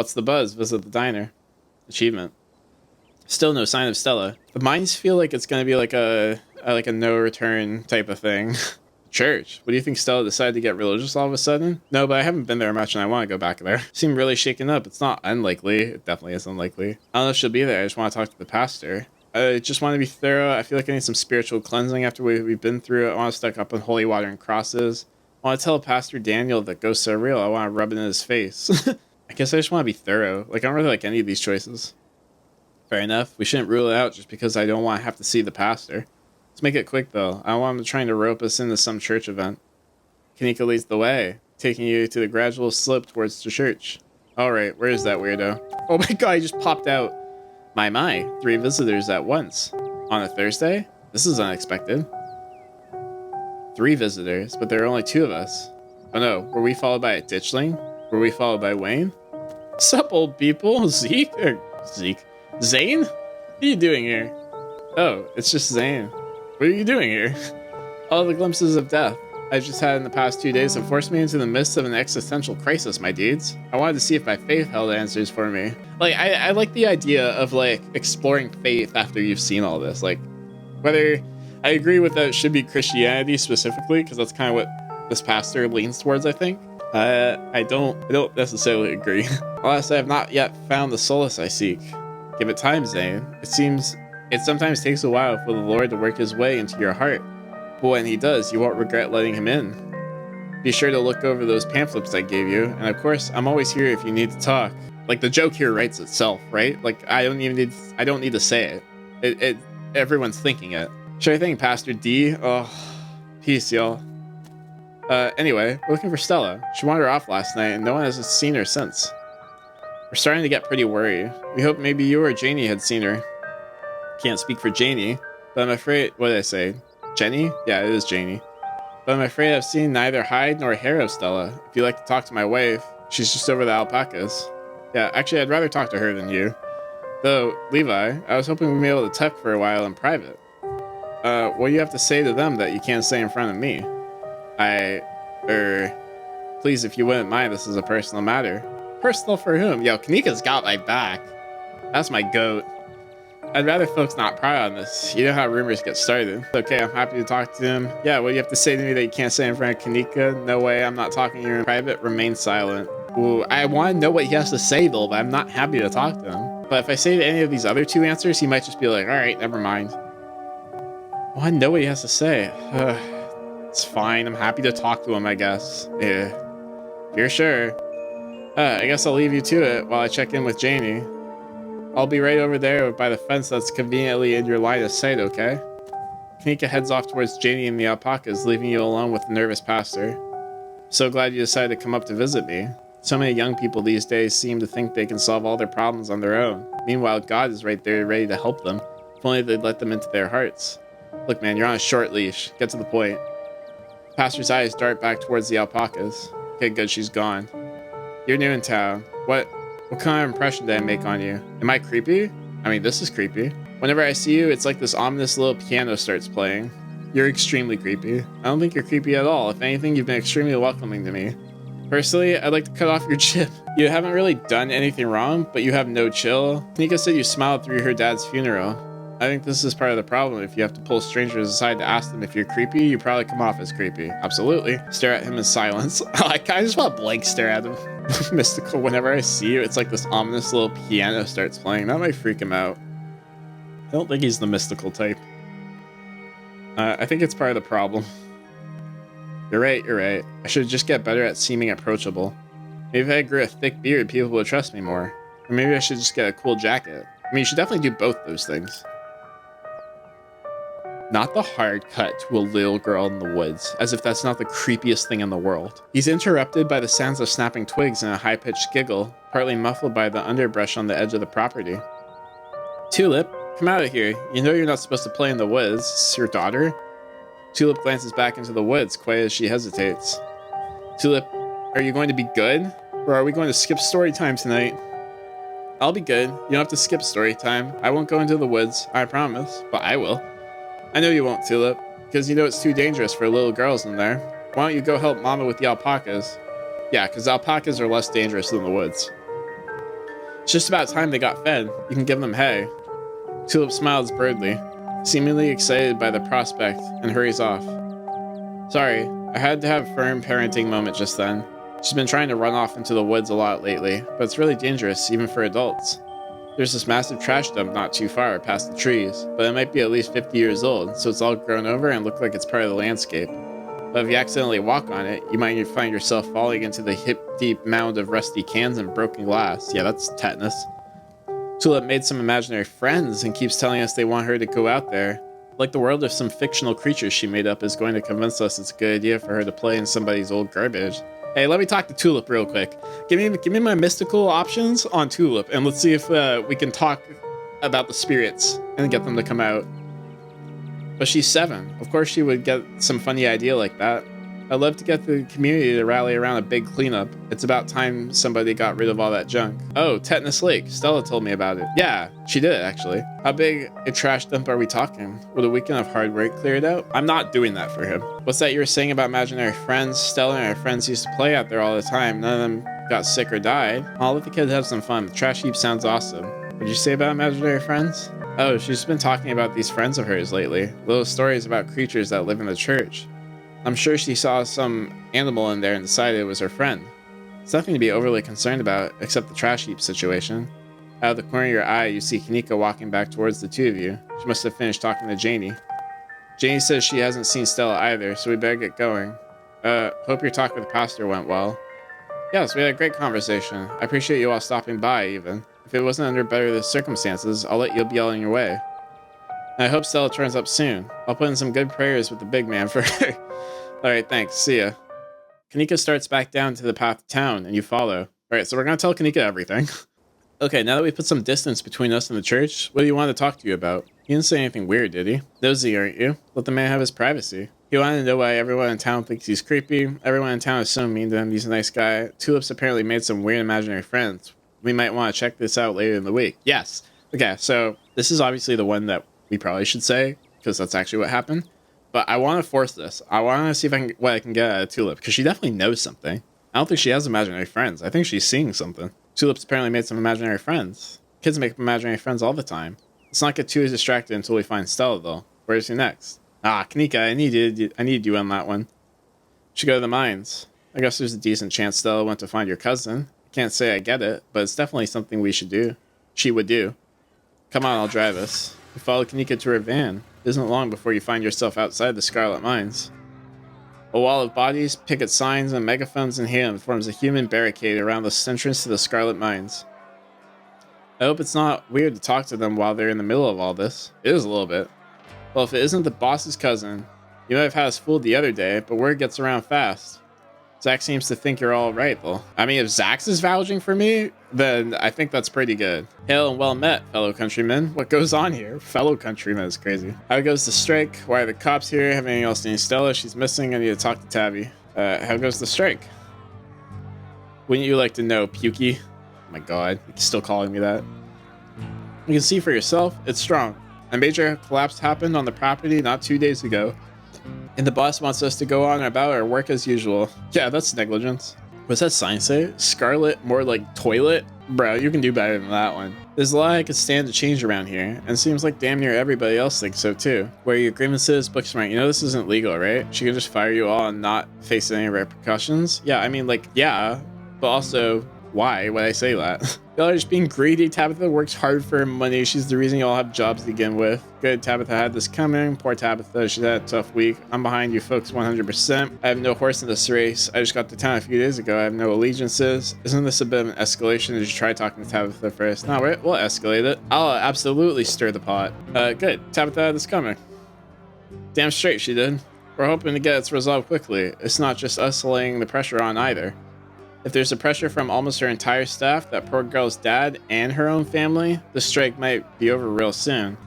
What's the buzz? Visit the diner. Achievement. Still no sign of Stella. The mines feel like it's gonna be like a no return type of thing. Church. What do you think Stella decided to get religious all of a sudden? No, but I haven't been there much and I want to go back there. Seem really shaken up. It's not unlikely. It definitely is unlikely. I don't know if she'll be there. I just want to talk to the pastor. I just want to be thorough. I feel like I need some spiritual cleansing after we've been through it. I want to stuck up on holy water and crosses. I want to tell Pastor Daniel that ghosts are real. I want to rub it in his face. I guess I just want to be thorough. Like, I don't really like any of these choices. Fair enough. We shouldn't rule it out just because I don't want to have to see the pastor. Let's make it quick, though. I don't want him trying to rope us into some church event. Kanika leads the way, taking you to the gradual slope towards the church. Alright, where is that weirdo? Oh my god, he just popped out. My, 3 visitors at once. On a Thursday? This is unexpected. 3 visitors, but there are only 2 of us. Oh no, were we followed by a ditchling? Were we followed by Wayne? Sup, old people? Zeke? Zane? What are you doing here? Oh, it's just Zane. What are you doing here? All the glimpses of death I've just had in the past 2 days have forced me into the midst of an existential crisis, my dudes. I wanted to see if my faith held answers for me. Like, I like the idea of, like, exploring faith after you've seen all this. Like, whether I agree with that it should be Christianity specifically, because that's kind of what this pastor leans towards, I think. I don't necessarily agree. Alas, I have not yet found the solace I seek. Give it time, Zane. It sometimes takes a while for the Lord to work his way into your heart, but when he does, you won't regret letting him in. Be sure to look over those pamphlets I gave you, and of course, I'm always here if you need to talk. Like, the joke here writes itself, right? Like, I don't need to say it. Everyone's thinking it. Should I thank Pastor D? Oh, peace, y'all. Anyway, we're looking for Stella. She wandered off last night, and no one has seen her since. We're starting to get pretty worried. We hope maybe you or Janie had seen her. Can't speak for Janie, but I'm afraid... What did I say? Jenny? Yeah, it is Janie. But I'm afraid I've seen neither hide nor hair of Stella. If you'd like to talk to my wife, she's just over the alpacas. Yeah, actually, I'd rather talk to her than you. Though, Levi, I was hoping we'd be able to talk for a while in private. What do you have to say to them that you can't say in front of me? Please, if you wouldn't mind, this is a personal matter. Personal for whom? Yo, Kanika's got my back. That's my goat. I'd rather folks not pry on this. You know how rumors get started. Okay, I'm happy to talk to him. Yeah, what do you have to say to me that you can't say in front of Kanika? No way, I'm not talking to you in private. Remain silent. Ooh, I want to know what he has to say, though, but I'm not happy to talk to him. But if I say to any of these other 2 answers, he might just be like, alright, never mind. I want to know what he has to say. It's fine, I'm happy to talk to him, I guess. Yeah. If you're sure. I guess I'll leave you to it while I check in with Janie. I'll be right over there by the fence that's conveniently in your line of sight, okay? Kanika heads off towards Janie and the alpacas, leaving you alone with the nervous pastor. So glad you decided to come up to visit me. So many young people these days seem to think they can solve all their problems on their own. Meanwhile, God is right there ready to help them, if only they'd let them into their hearts. Look, man, you're on a short leash. Get to the point. The pastor's eyes dart back towards the alpacas. Okay, good, she's gone. You're new in town. What kind of impression did I make on you? Am I creepy? I mean, this is creepy. Whenever I see you, it's like this ominous little piano starts playing. You're extremely creepy. I don't think you're creepy at all. If anything, you've been extremely welcoming to me. Personally, I'd like to cut off your chip. You haven't really done anything wrong, but you have no chill. Nika said you smiled through her dad's funeral. I think this is part of the problem. If you have to pull strangers aside to ask them if you're creepy, you probably come off as creepy. Absolutely. Stare at him in silence. I just want to blank stare at him. Mystical. Whenever I see you, it's like this ominous little piano starts playing. That might freak him out. I don't think he's the mystical type. I think it's part of the problem. You're right. I should just get better at seeming approachable. Maybe if I grew a thick beard, people would trust me more. Or maybe I should just get a cool jacket. I mean, you should definitely do both those things. Not the hard cut to a little girl in the woods, as if that's not the creepiest thing in the world. He's interrupted by the sounds of snapping twigs and a high-pitched giggle, partly muffled by the underbrush on the edge of the property. Tulip, come out of here. You know you're not supposed to play in the woods. Is this your daughter? Tulip glances back into the woods, quiet as she hesitates. Tulip, are you going to be good? Or are we going to skip story time tonight? I'll be good. You don't have to skip story time. I won't go into the woods, I promise. But I will. I know you won't, Tulip, because you know it's too dangerous for little girls in there. Why don't you go help Mama with the alpacas? Yeah, because alpacas are less dangerous than the woods. It's just about time they got fed. You can give them hay. Tulip smiles broadly, seemingly excited by the prospect, and hurries off. Sorry, I had to have a firm parenting moment just then. She's been trying to run off into the woods a lot lately, but it's really dangerous, even for adults. There's this massive trash dump not too far past the trees, but it might be at least 50 years old, so it's all grown over and look like it's part of the landscape. But if you accidentally walk on it, you might find yourself falling into the hip-deep mound of rusty cans and broken glass. Yeah, that's tetanus. Tulip made some imaginary friends and keeps telling us they want her to go out there. Like the world of some fictional creatures she made up is going to convince us it's a good idea for her to play in somebody's old garbage. Hey, let me talk to Tulip real quick. Give me my mystical options on Tulip, and let's see if we can talk about the spirits and get them to come out. But she's 7. Of course she would get some funny idea like that. I'd love to get the community to rally around a big cleanup. It's about time somebody got rid of all that junk. Oh, Tetanus Lake. Stella told me about it. Yeah, she did, actually. How big a trash dump are we talking? Would a weekend of hard work clear it out? I'm not doing that for him. What's that you were saying about imaginary friends? Stella and her friends used to play out there all the time. None of them got sick or died. I'll let the kids have some fun. The trash heap sounds awesome. What'd you say about imaginary friends? Oh, she's been talking about these friends of hers lately. Little stories about creatures that live in the church. I'm sure she saw some animal in there and decided it was her friend. It's nothing to be overly concerned about, except the trash heap situation. Out of the corner of your eye, you see Kanika walking back towards the two of you. She must have finished talking to Janie. Janie says she hasn't seen Stella either, so we better get going. Hope your talk with the pastor went well. Yes, we had a great conversation. I appreciate you all stopping by, even. If it wasn't under better circumstances, I'll let you be on your way. And I hope Stella turns up soon. I'll put in some good prayers with the big man for her. Alright, thanks. See ya. Kanika starts back down to the path to town, and you follow. Alright, so we're gonna tell Kanika everything. Okay, now that we put some distance between us and the church, what do you want to talk to you about? He didn't say anything weird, did he? Nosy, aren't you? Let the man have his privacy. He wanted to know why everyone in town thinks he's creepy. Everyone in town is so mean to him. He's a nice guy. Tulips apparently made some weird imaginary friends. We might want to check this out later in the week. Yes. Okay, so this is obviously the one that we probably should say, because that's actually what happened. But I want to force this. I want to see if what I can get out of Tulip, because she definitely knows something. I don't think she has imaginary friends. I think she's seeing something. Tulip's apparently made some imaginary friends. Kids make imaginary friends all the time. Let's not get too distracted until we find Stella, though. Where's he next? Ah, Kanika, I needed you on that one. Should go to the mines. I guess there's a decent chance Stella went to find your cousin. Can't say I get it, but it's definitely something we should do. She would do. Come on, I'll drive us. You follow Kanika to her van. It isn't long before you find yourself outside the Scarlet Mines. A wall of bodies, picket signs, and megaphones in hand forms a human barricade around the entrance to the Scarlet Mines. I hope it's not weird to talk to them while they're in the middle of all this. It is a little bit. Well, if it isn't the boss's cousin, you might have had us fooled the other day, but word gets around fast. Zach seems to think you're all right, though. I mean, if Zach's is vouching for me, then I think that's pretty good. Hail and well met, fellow countrymen. What goes on here? Fellow countrymen is crazy. How goes the strike? Why are the cops here? Have anything else seen Stella? She's missing. I need to talk to Tabby. How goes the strike? Wouldn't you like to know, Pukey? Oh my god, you're still calling me that. You can see for yourself, it's strong. A major collapse happened on the property not 2 days ago. And the boss wants us to go on about our work as usual. Yeah, that's negligence. What's that sign say? Scarlet, more like toilet? Bro, you can do better than that one. There's a lot I could stand to change around here, and it seems like damn near everybody else thinks so too. Where are your grievances? Booksmart, you know this isn't legal, right? She can just fire you all and not face any repercussions? Yeah, I mean, like, yeah, but also, why would I say that? Y'all are just being greedy. Tabitha works hard for her money. She's the reason y'all have jobs to begin with. Good, Tabitha had this coming. Poor Tabitha, she's had a tough week. I'm behind you folks 100%. I have no horse in this race. I just got to town a few days ago. I have no allegiances. Isn't this a bit of an escalation? Did you try talking to Tabitha first? No, we'll escalate it. I'll absolutely stir the pot. Good, Tabitha had this coming. Damn straight she did. We're hoping to get it resolved quickly. It's not just us laying the pressure on either. If there's a pressure from almost her entire staff, that poor girl's dad, and her own family, the strike might be over real soon.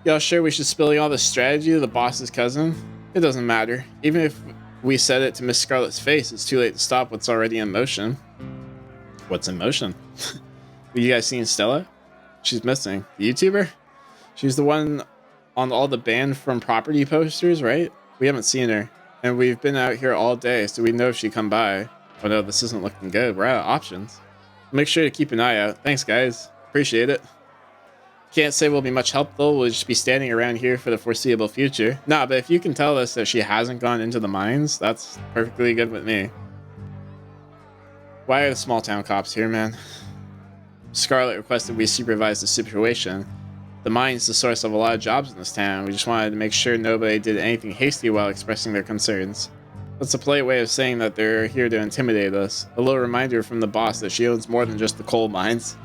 Y'all sure we should spill all the strategy to the boss's cousin? It doesn't matter. Even if we said it to Miss Scarlet's face, it's too late to stop what's already in motion. What's in motion? Have you guys seen Stella? She's missing. The YouTuber? She's the one on all the banned from property posters, right? We haven't seen her. And we've been out here all day, so we know if she come by. Oh no, this isn't looking good. We're out of options. Make sure to keep an eye out. Thanks, guys. Appreciate it. Can't say we'll be much help, though. We'll just be standing around here for the foreseeable future. Nah, but if you can tell us that she hasn't gone into the mines, that's perfectly good with me. Why are the small town cops here, man? Scarlet requested we supervise the situation. The mine's the source of a lot of jobs in this town. We just wanted to make sure nobody did anything hasty while expressing their concerns. That's a polite way of saying that they're here to intimidate us. A little reminder from the boss that she owns more than just the coal mines.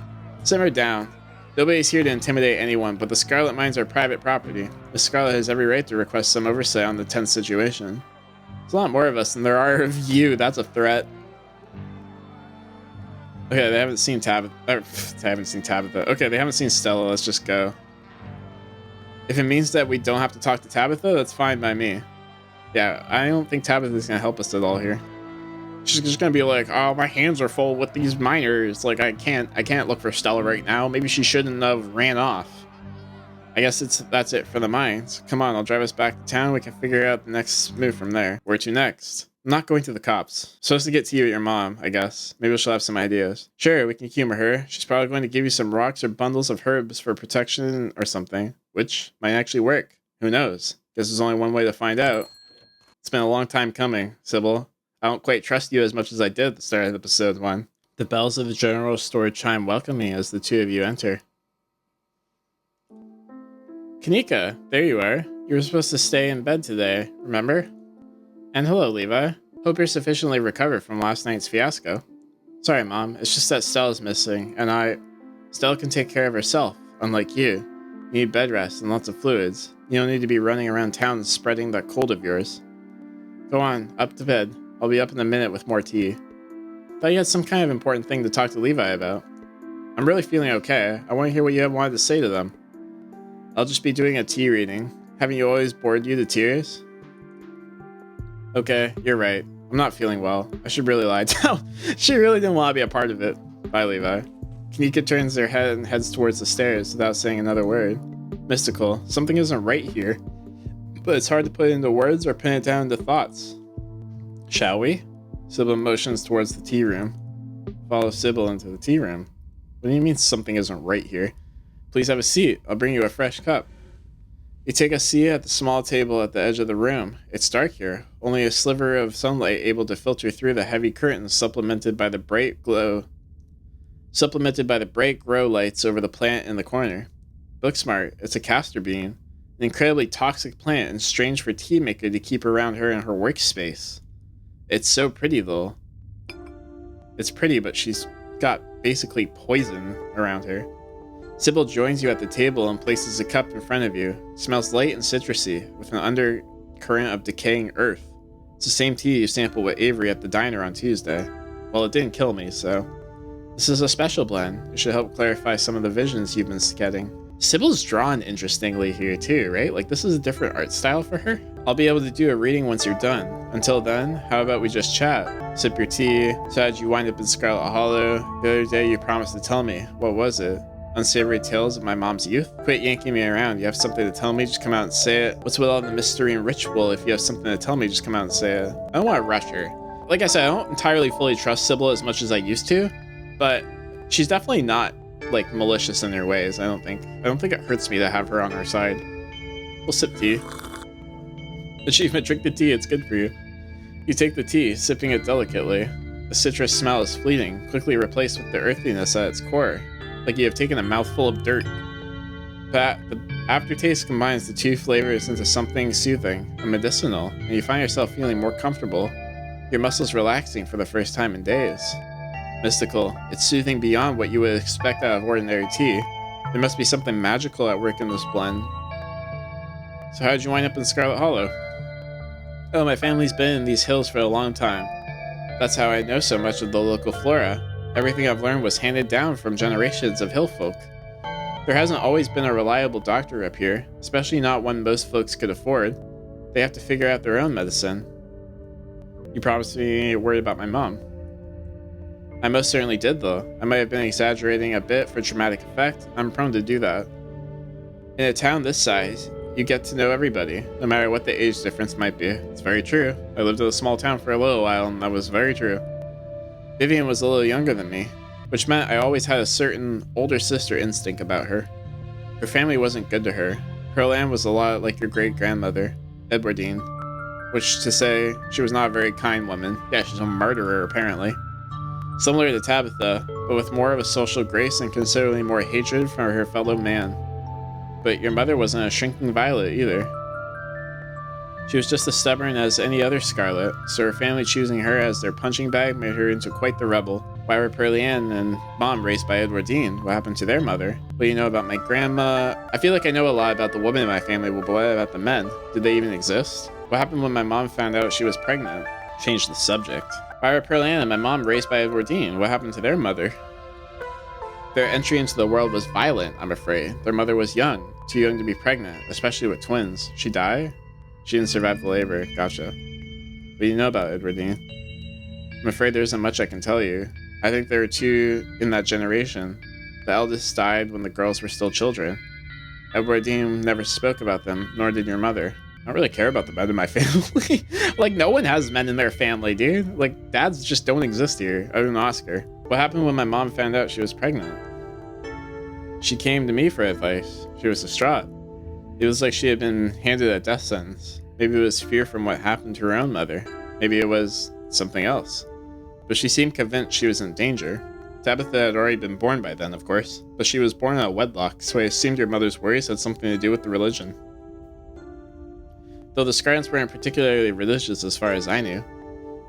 Simmer down. Nobody's here to intimidate anyone, but the Scarlet mines are private property. Miss Scarlet has every right to request some oversight on the tense situation. There's a lot more of us than there are of you. That's a threat. Okay, they haven't seen Tabitha. They haven't seen Tabitha. Okay, they haven't seen Stella. Let's just go. If it means that we don't have to talk to Tabitha, that's fine by me. Yeah, I don't think Tabitha's gonna help us at all here. She's just gonna be like, oh, my hands are full with these miners. Like, I can't look for Stella right now. Maybe she shouldn't have ran off. I guess that's it for the mines. Come on, I'll drive us back to town. We can figure out the next move from there. Where to next? I'm not going to the cops. Supposed to get to you at your mom, I guess. Maybe she'll have some ideas. Sure, we can humor her. She's probably going to give you some rocks or bundles of herbs for protection or something, which might actually work. Who knows? Guess there's only one way to find out. It's been a long time coming, Sybil. I don't quite trust you as much as I did at the start of episode 1. The bells of the general store chime welcoming as the two of you enter. Kanika, there you are. You were supposed to stay in bed today, remember? And hello, Levi. Hope you're sufficiently recovered from last night's fiasco. Sorry, Mom. It's just that Stella's missing, and Stella can take care of herself, unlike you. You need bed rest and lots of fluids. You don't need to be running around town spreading that cold of yours. Go on, up to bed. I'll be up in a minute with more tea. Thought you had some kind of important thing to talk to Levi about. I'm really feeling okay. I want to hear what you have wanted to say to them. I'll just be doing a tea reading. Haven't you always bored you to tears? Okay, you're right. I'm not feeling well. I should really lie down. She really didn't want to be a part of it. Bye, Levi. Kanika turns her head and heads towards the stairs without saying another word. Mystical. Something isn't right here. But it's hard to put it into words or pin it down into thoughts. Shall we? Sybil motions towards the tea room. Follow Sybil into the tea room. What do you mean something isn't right here? Please have a seat. I'll bring you a fresh cup. You take a seat at the small table at the edge of the room. It's dark here. Only a sliver of sunlight able to filter through the heavy curtains supplemented by the bright grow lights over the plant in the corner. Booksmart, it's a castor bean. An incredibly toxic plant and strange for tea maker to keep around her in her workspace. It's so pretty though. It's pretty, but she's got basically poison around her. Sybil joins you at the table and places a cup in front of you. It smells light and citrusy, with an undercurrent of decaying earth. It's the same tea you sampled with Avery at the diner on Tuesday. Well, it didn't kill me, so... This is a special blend. It should help clarify some of the visions you've been getting. Sybil's drawn interestingly here too, right? Like, this is a different art style for her. I'll be able to do a reading once you're done. Until then, how about we just chat? Sip your tea. So how'd you wind up in Scarlet Hollow? The other day you promised to tell me. What was it? Unsavory tales of my mom's youth? Quit yanking me around. You have something to tell me, just come out and say it. What's with all the mystery and ritual? If you have something to tell me, just come out and say it. I don't want to rush her. Like I said, I don't entirely fully trust Sybil as much as I used to, but she's definitely not, like, malicious in her ways, I don't think. I don't think it hurts me to have her on our side. We'll sip tea. Achievement, drink the tea, it's good for you. You take the tea, sipping it delicately. The citrus smell is fleeting, quickly replaced with the earthiness at its core, like you have taken a mouthful of dirt. The aftertaste combines the two flavors into something soothing and medicinal, and you find yourself feeling more comfortable, your muscles relaxing for the first time in days. Mystical, it's soothing beyond what you would expect out of ordinary tea. There must be something magical at work in this blend. So how'd you wind up in Scarlet Hollow? Oh, my family's been in these hills for a long time. That's how I know so much of the local flora. Everything I've learned was handed down from generations of hill folk. There hasn't always been a reliable doctor up here, especially not one most folks could afford. They have to figure out their own medicine. You promised me you're worried about my mom. I most certainly did, though. I might have been exaggerating a bit for dramatic effect. I'm prone to do that. In a town this size, you get to know everybody, no matter what the age difference might be. It's very true. I lived in a small town for a little while, and that was very true. Vivian was a little younger than me, which meant I always had a certain older sister instinct about her. Her family wasn't good to her. Pearl Ann was a lot like your great-grandmother, Edwardine, which to say she was not a very kind woman. Yeah, she's a murderer, apparently. Similar to Tabitha, but with more of a social grace and considerably more hatred for her fellow man. But your mother wasn't a shrinking violet either. She was just as stubborn as any other Scarlet, so her family choosing her as their punching bag made her into quite the rebel. Why were Pearl Ann and Mom raised by Edwardine? What happened to their mother? What do you know about my grandma? I feel like I know a lot about the women in my family, but what about the men? Did they even exist? What happened when my mom found out she was pregnant? Changed the subject. Why were Pearl Ann and my mom raised by Edwardine? What happened to their mother? Their entry into the world was violent, I'm afraid. Their mother was young, too young to be pregnant, especially with twins. She died? She didn't survive the labor. Gotcha. What do you know about Edwardine? I'm afraid there isn't much I can tell you. I think there were two in that generation. The eldest died when the girls were still children. Edwardine never spoke about them, nor did your mother. I don't really care about the men in my family. Like, no one has men in their family, dude. Like, dads just don't exist here, other than Oscar. What happened when my mom found out she was pregnant? She came to me for advice. She was distraught. It was like she had been handed a death sentence. Maybe it was fear from what happened to her own mother. Maybe it was something else. But she seemed convinced she was in danger. Tabitha had already been born by then, of course. But she was born out of wedlock, so I assumed your mother's worries had something to do with the religion. Though the Scarlets weren't particularly religious as far as I knew.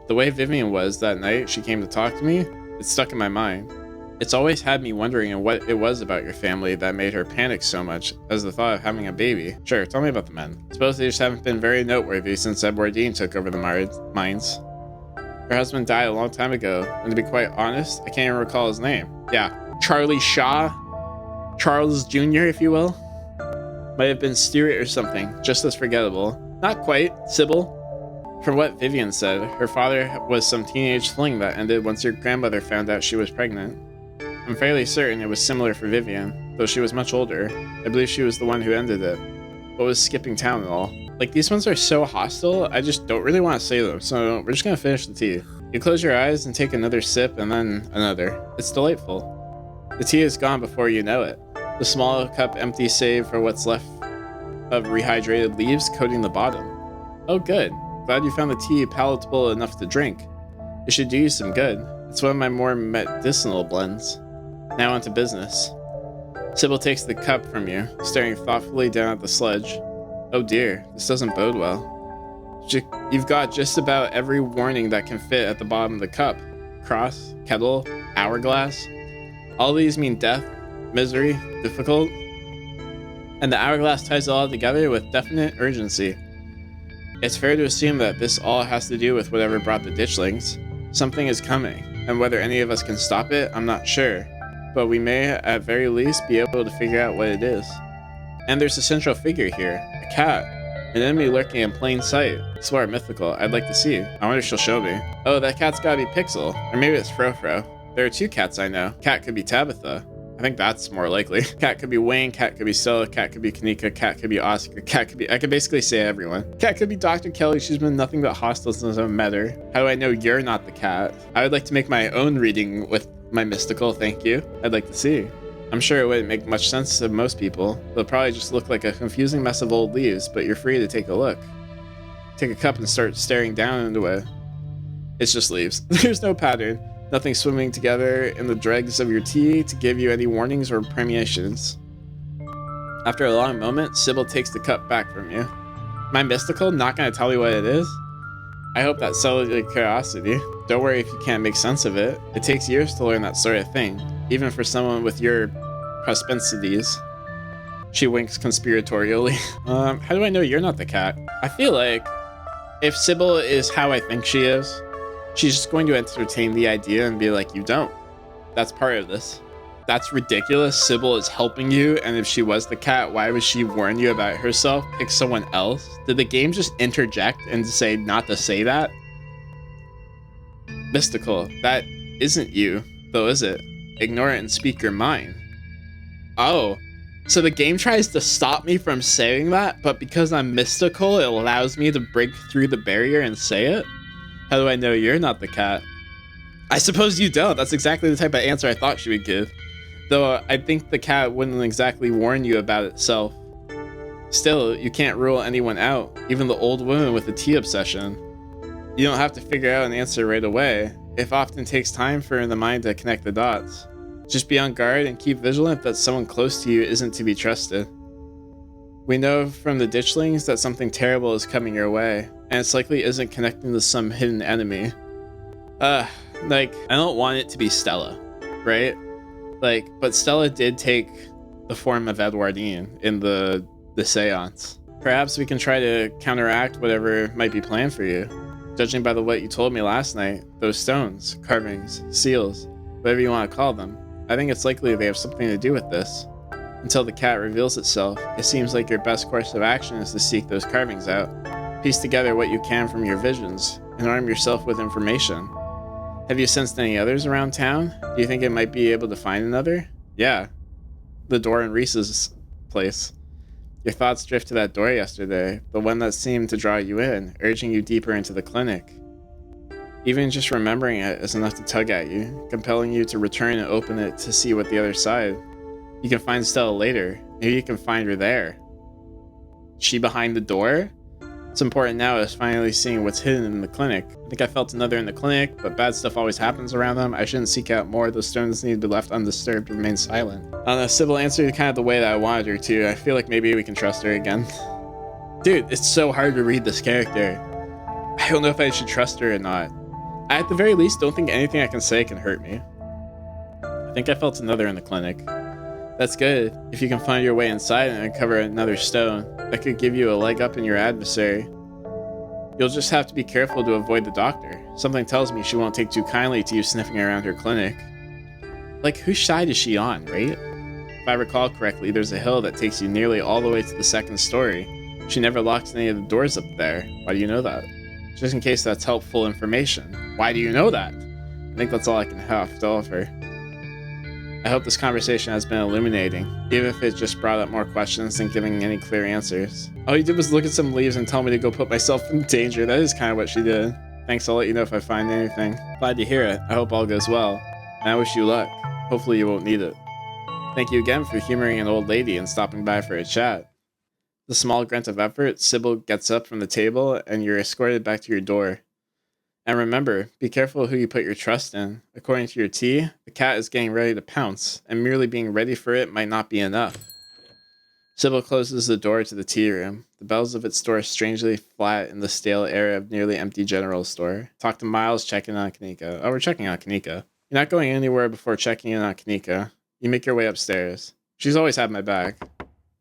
The way Vivian was that night she came to talk to me, it stuck in my mind. It's always had me wondering what it was about your family that made her panic so much as the thought of having a baby. Sure, tell me about the men. Suppose they just haven't been very noteworthy since Edwardine took over the mines. Her husband died a long time ago, and to be quite honest, I can't even recall his name. Yeah, Charlie Shaw? Charles Jr., if you will? Might have been Stuart or something, just as forgettable. Not quite, Sybil. From what Vivian said, her father was some teenage fling that ended once your grandmother found out she was pregnant. I'm fairly certain it was similar for Vivian, though she was much older. I believe she was the one who ended it. What was skipping town and all? Like, these ones are so hostile, I just don't really want to say them, so we're just gonna finish the tea. You close your eyes and take another sip and then another. It's delightful. The tea is gone before you know it. The small cup empty save for what's left of rehydrated leaves coating the bottom. Oh good, glad you found the tea palatable enough to drink. It should do you some good. It's one of my more medicinal blends. Now onto business. Sybil takes the cup from you, staring thoughtfully down at the sludge. Oh dear, this doesn't bode well. You've got just about every warning that can fit at the bottom of the cup. Cross, kettle, hourglass. All these mean death, misery, difficult. And the hourglass ties it all together with definite urgency. It's fair to assume that this all has to do with whatever brought the ditchlings. Something is coming, and whether any of us can stop it, I'm not sure. But we may, at very least, be able to figure out what it is. And there's a central figure here, a cat, an enemy lurking in plain sight. Smart mythical, I'd like to see. I wonder if she'll show me. Oh, that cat's gotta be Pixel, or maybe it's Frofro. There are two cats I know. Cat could be Tabitha. I think that's more likely. Cat could be Wayne, cat could be Stella, cat could be Kanika, cat could be Oscar, cat could be... I could basically say everyone. Cat could be Dr. Kelly, she's been nothing but hostile since I've met her. How do I know you're not the cat? I would like to make my own reading with my mystical, thank you. I'd like to see. I'm sure it wouldn't make much sense to most people. They'll probably just look like a confusing mess of old leaves, but you're free to take a look. Take a cup and start staring down into it. It's just leaves. There's no pattern. Nothing swimming together in the dregs of your tea to give you any warnings or premonitions. After a long moment, Sybil takes the cup back from you. Am I mystical? Not gonna tell you what it is? I hope that settled your curiosity. Don't worry if you can't make sense of it. It takes years to learn that sort of thing, even for someone with your propensities. She winks conspiratorially. How do I know you're not the cat? I feel like if Sybil is how I think she is, she's just going to entertain the idea and be like, you don't. That's part of this. That's ridiculous. Sybil is helping you, and if she was the cat, why would she warn you about herself? Pick someone else? Did the game just interject and say not to say that? Mystical, that isn't you, though, is it? Ignore it and speak your mind. Oh, so the game tries to stop me from saying that, but because I'm mystical, it allows me to break through the barrier and say it? How do I know you're not the cat? I suppose you don't. That's exactly the type of answer I thought she would give. Though I think the cat wouldn't exactly warn you about itself. Still, you can't rule anyone out, even the old woman with the tea obsession. You don't have to figure out an answer right away. It often takes time for the mind to connect the dots. Just be on guard and keep vigilant that someone close to you isn't to be trusted. We know from the ditchlings that something terrible is coming your way, and it's likely isn't connecting to some hidden enemy. Like, I don't want it to be Stella, right? Like, but Stella did take the form of Edwardine in the seance. Perhaps we can try to counteract whatever might be planned for you. Judging by what you told me last night, those stones, carvings, seals, whatever you want to call them, I think it's likely they have something to do with this. Until the cat reveals itself, it seems like your best course of action is to seek those carvings out, piece together what you can from your visions, and arm yourself with information. Have you sensed any others around town? Do you think it might be able to find another? Yeah. The door in Reese's place. Your thoughts drift to that door yesterday, the one that seemed to draw you in, urging you deeper into the clinic. Even just remembering it is enough to tug at you, compelling you to return and open it to see what the other side. You can find Stella later. Maybe you can find her there. She behind the door? What's important now is finally seeing what's hidden in the clinic. I think I felt another in the clinic, but bad stuff always happens around them. I shouldn't seek out more. Those stones need to be left undisturbed and remain silent. I don't know, Sybil answered kind of the way that I wanted her to. I feel like maybe we can trust her again. Dude, it's so hard to read this character. I don't know if I should trust her or not. I, at the very least, don't think anything I can say can hurt me. I think I felt another in the clinic. That's good. If you can find your way inside and uncover another stone, that could give you a leg up in your adversary. You'll just have to be careful to avoid the doctor. Something tells me she won't take too kindly to you sniffing around her clinic. Like, whose side is she on, right? If I recall correctly, there's a hill that takes you nearly all the way to the second story. She never locks any of the doors up there. Why do you know that? Just in case that's helpful information. Why do you know that? I think that's all I can have to offer. I hope this conversation has been illuminating, even if it just brought up more questions than giving any clear answers. All you did was look at some leaves and tell me to go put myself in danger. That is kind of what she did. Thanks, I'll let you know if I find anything. Glad to hear it. I hope all goes well. And I wish you luck. Hopefully you won't need it. Thank you again for humoring an old lady and stopping by for a chat. The small grunt of effort, Sybil gets up from the table and you're escorted back to your door. And remember, be careful who you put your trust in. According to your tea, the cat is getting ready to pounce, and merely being ready for it might not be enough. Sybil closes the door to the tea room. The bells of its door strangely flat in the stale air of nearly empty general store. Talk to Miles, checking on Kanika. Oh, we're checking on Kanika. You're not going anywhere before checking in on Kanika. You make your way upstairs. She's always had my back.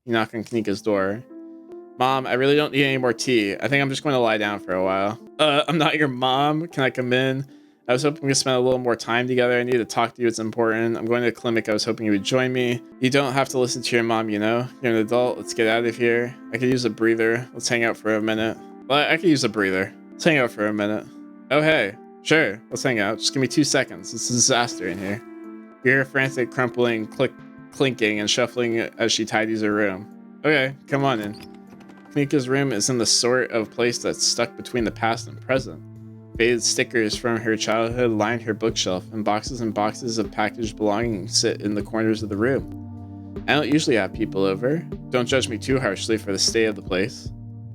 You knock on Kanika's door. Mom, I really don't need any more tea. I think I'm just going to lie down for a while. I'm not your mom. Can I come in? I was hoping we could spend a little more time together. I need to talk to you. It's important. I'm going to the clinic. I was hoping you would join me. You don't have to listen to your mom, you know? You're an adult. Let's get out of here. I could use a breather. Let's hang out for a minute. Well, I could use a breather. Let's hang out for a minute. Oh, hey. Sure. Let's hang out. Just give me 2 seconds. It's a disaster in here. You hear frantic crumpling, clinking, and shuffling as she tidies her room. Okay, come on in. Kanika's room is in the sort of place that's stuck between the past and present. Faded stickers from her childhood line her bookshelf, and boxes of packaged belongings sit in the corners of the room. I don't usually have people over. Don't judge me too harshly for the state of the place.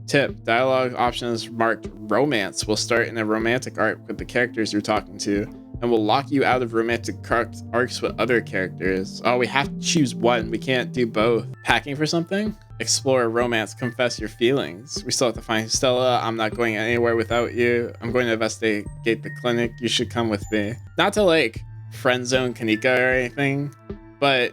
Tip, dialogue options marked romance will start in a romantic arc with the characters you're talking to, and will lock you out of romantic arcs with other characters. Oh, we have to choose one. We can't do both. Packing for something? Explore romance, confess your feelings. We still have to find Stella. I'm not going anywhere without you. I'm going to investigate the clinic. You should come with me. Not to like friend zone Kanika or anything, but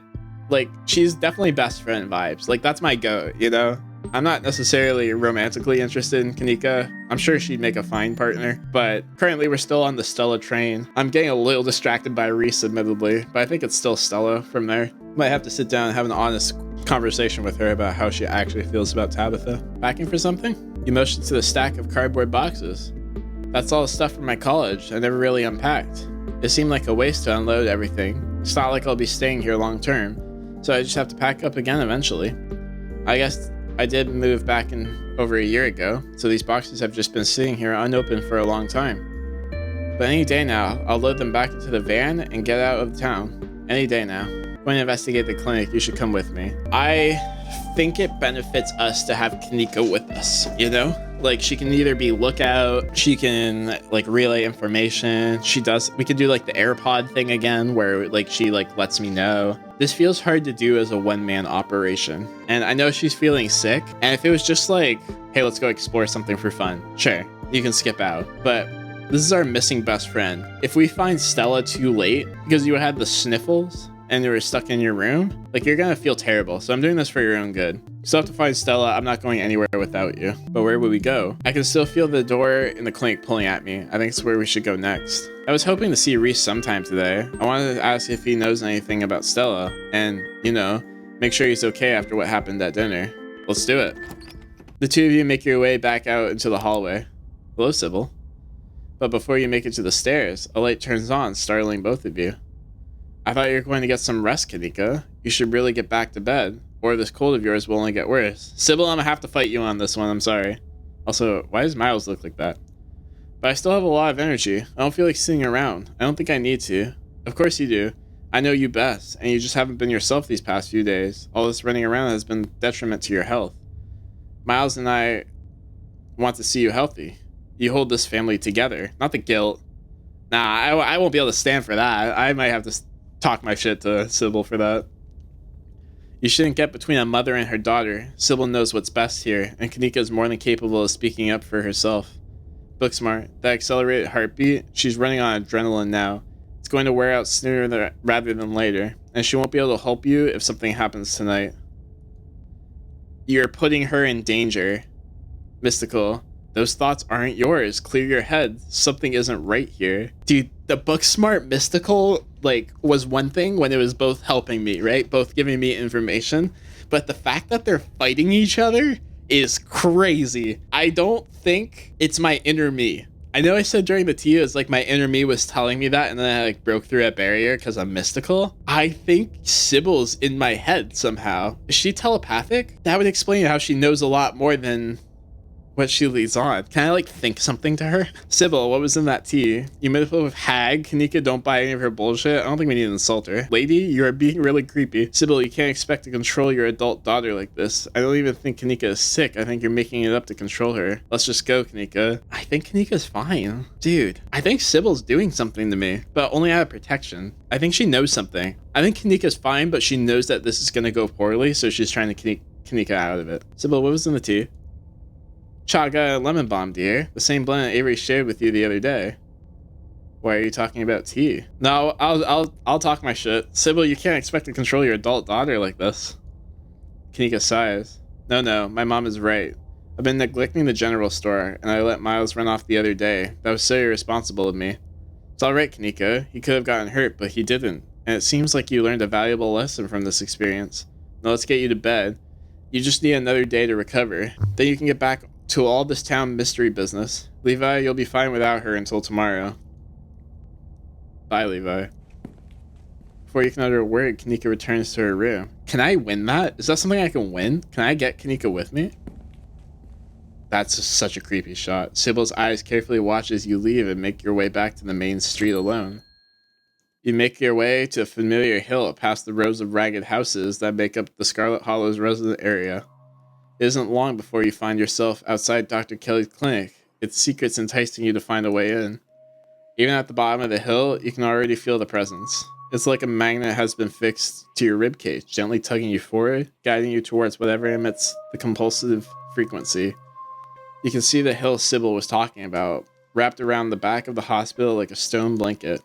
like she's definitely best friend vibes. Like that's my go, you know? I'm not necessarily romantically interested in Kanika. I'm sure she'd make a fine partner, but currently we're still on the Stella train. I'm getting a little distracted by Reese, admittedly, but I think it's still Stella from there. Might have to sit down and have an honest conversation with her about how she actually feels about Tabitha. Packing for something? You motion to the stack of cardboard boxes. That's all the stuff from my college. I never really unpacked. It seemed like a waste to unload everything. It's not like I'll be staying here long term, so I just have to pack up again eventually. I guess I did move back in over a year ago, so these boxes have just been sitting here unopened for a long time. But any day now, I'll load them back into the van and get out of town. Any day now. When I investigate the clinic, you should come with me. I think it benefits us to have Kanika with us, you know? Like, she can either be lookout, she can like relay information. We could do like the AirPod thing again, where like she like lets me know. This feels hard to do as a one-man operation. And I know she's feeling sick. And if it was just like, hey, let's go explore something for fun, sure, you can skip out. But this is our missing best friend. If we find Stella too late because you had the sniffles and you were stuck in your room, like, you're gonna feel terrible. So I'm doing this for your own good. You still have to find Stella. I'm not going anywhere without you. But where would we go? I can still feel the door in the clinic pulling at me. I think it's where we should go next. I was hoping to see Reese sometime today. I wanted to ask if he knows anything about Stella and, you know, make sure he's okay after what happened at dinner. Let's do it. The two of you make your way back out into the hallway. Hello, Sybil. But before you make it to the stairs, a light turns on, startling both of you. I thought you were going to get some rest, Kanika. You should really get back to bed, or this cold of yours will only get worse. Sybil, I'm gonna have to fight you on this one, I'm sorry. Also, why does Miles look like that? But I still have a lot of energy. I don't feel like sitting around. I don't think I need to. Of course you do. I know you best, and you just haven't been yourself these past few days. All this running around has been detriment to your health. Miles and I want to see you healthy. You hold this family together, not the guilt. Nah, I won't be able to stand for that. I might have to talk my shit to Sybil for that. You shouldn't get between a mother and her daughter. Sybil knows what's best here, and Kanika is more than capable of speaking up for herself. Booksmart, that accelerated heartbeat, she's running on adrenaline now. It's going to wear out sooner rather than later, and she won't be able to help you if something happens tonight. You're putting her in danger. Mystical. Those thoughts aren't yours. Clear your head. Something isn't right here. Dude, the Booksmart Mystical, like, was one thing when it was both helping me, right? Both giving me information. But the fact that they're fighting each other is crazy. I don't think it's my inner me. I know I said during the tea, it was like my inner me was telling me that, and then I like broke through a barrier because I'm mystical. I think Sybil's in my head somehow. Is she telepathic? That would explain how she knows a lot more than what she leads on. Can I like think something to her? Sybil, what was in that tea? You made up with Hag. Kanika, don't buy any of her bullshit. I don't think we need to insult her. Lady, you are being really creepy. Sybil, you can't expect to control your adult daughter like this. I don't even think Kanika is sick. I think you're making it up to control her. Let's just go, Kanika. I think Kanika's fine. Dude, I think Sybil's doing something to me, but only out of protection. I think she knows something. I think Kanika's fine, but she knows that this is gonna go poorly, so she's trying to Kanika out of it. Sybil, what was in the tea? Chaga and lemon balm, dear. The same blend that Avery shared with you the other day. Why are you talking about tea? No, I'll talk my shit. Sybil, you can't expect to control your adult daughter like this. Kanika sighs. No, my mom is right. I've been neglecting the general store, and I let Miles run off the other day. That was so irresponsible of me. It's alright, Kanika. He could have gotten hurt, but he didn't. And it seems like you learned a valuable lesson from this experience. Now let's get you to bed. You just need another day to recover. Then you can get back to all this town mystery business. Levi, you'll be fine without her until tomorrow. Bye, Levi. Before you can utter a word, Kanika returns to her room. Can I win that? Is that something I can win? Can I get Kanika with me? That's just such a creepy shot. Sybil's eyes carefully watch as you leave and make your way back to the main street alone. You make your way to a familiar hill past the rows of ragged houses that make up the Scarlet Hollow's resident area. It isn't long before you find yourself outside Dr. Kelly's clinic, its secrets enticing you to find a way in. Even at the bottom of the hill, you can already feel the presence. It's like a magnet has been fixed to your ribcage, gently tugging you forward, guiding you towards whatever emits the compulsive frequency. You can see the hill Sybil was talking about, wrapped around the back of the hospital like a stone blanket.